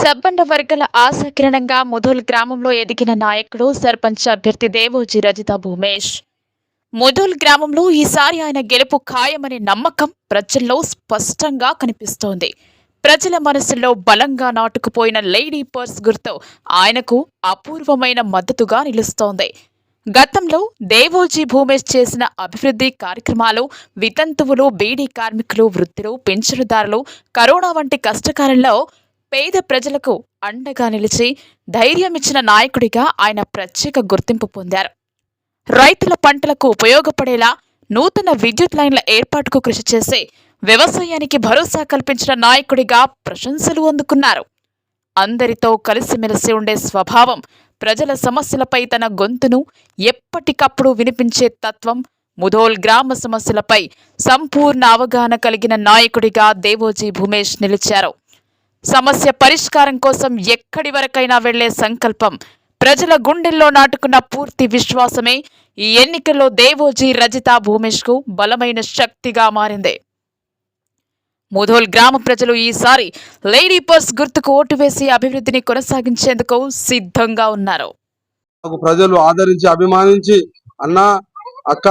సబ్బండ వర్గాల ఆశాకిరణంగా ముధోల్ గ్రామంలో ఎదిగిన నాయకుడు సర్పంచ్ అభ్యర్థి దేవోజీ రజిత భూమేష్. ముధోల్ గ్రామంలో ఈసారి ఆయన గెలుపు ఖాయమనే నమ్మకం ప్రజల్లో స్పష్టంగా కనిపిస్తోంది. ప్రజల మనసుల్లో బలంగా నాటుకుపోయిన లేడీ పర్స్ గుర్తు ఆయనకు అపూర్వమైన మద్దతుగా నిలుస్తోంది. గతంలో దేవోజీ భూమేష్ చేసిన అభివృద్ధి కార్యక్రమాలు వితంతువులు, బీడీ కార్మికులు, వృద్ధులు, పెన్షనుదారులు, కరోనా వంటి కష్టకాలంలో పేద ప్రజలకు అండగా నిలిచి ధైర్యమిచ్చిన నాయకుడిగా ఆయన ప్రత్యేక గుర్తింపు పొందారు. రైతుల పంటలకు ఉపయోగపడేలా నూతన విద్యుత్ లైన్ల ఏర్పాటుకు కృషి చేసి వ్యవసాయానికి భరోసా కల్పించిన నాయకుడిగా ప్రశంసలు అందుకున్నారు. అందరితో కలిసిమెలిసి ఉండే స్వభావం, ప్రజల సమస్యలపై తన గొంతును ఎప్పటికప్పుడు వినిపించే తత్వం, ముధోల్ గ్రామ సమస్యలపై సంపూర్ణ అవగాహన కలిగిన నాయకుడిగా దేవోజీ భూమేష్ నిలిచారు. సమస్య పరిష్కారం కోసం ఎక్కడి వరకైనా వెళ్లే సంకల్పం, ప్రజల గుండెల్లో నాటుకున్న పూర్తి విశ్వాసమే ఈ ఎన్నికల్లో దేవోజీ రజిత భూమేష్ కు బలమైన శక్తిగా మారింది. ముధోల్ గ్రామ ప్రజలు ఈసారి లేడీ పర్స్ గుర్తుకు ఓటు వేసి అభివృద్ధిని కొనసాగించేందుకు సిద్ధంగా ఉన్నారు. ప్రజలు ఆదరించి అభిమానించి, అన్నా అక్క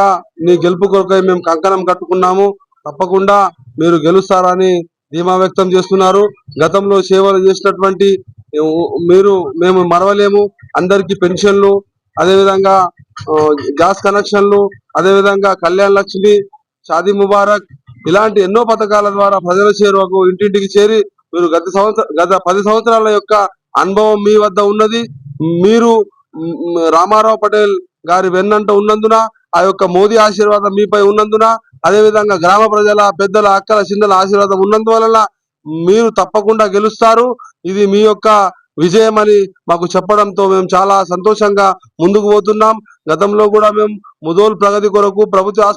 నీ గెలుపు కొరకై మేము కంకణం కట్టుకున్నాము, తప్పకుండా మీరు గెలుస్తారని ధీమా వ్యక్తం చేస్తున్నారు. గతంలో సేవలు చేసినటువంటి మేము మరవలేము. అందరికీ పెన్షన్లు, అదేవిధంగా గ్యాస్ కనెక్షన్లు, అదేవిధంగా కళ్యాణ లక్ష్మి, షాదీ ముబారక్ ఇలాంటి ఎన్నో పథకాల ద్వారా ప్రజల చేరువకు ఇంటింటికి చేరి మీరు గత 10 సంవత్సరాల యొక్క అనుభవం మీ వద్ద ఉన్నది. మీరు రామారావు పటేల్ గారి వెన్నంట ఉన్నందున, ఆ యొక్క మోదీ ఆశీర్వాదం మీపై ఉన్నందున, అదేవిధంగా గ్రామ ప్రజల పెద్దల అక్కల చిన్నల ఆశీర్వాదం ఉన్నందువలన మీరు తప్పకుండా గెలుస్తారు. ఇది మీ యొక్క విజయం అని మాకు చెప్పడంతో మేము చాలా సంతోషంగా ముందుకు పోతున్నాం. గతంలో కూడా మేము ముధోల్ ప్రగతి కొరకు ప్రభుత్వ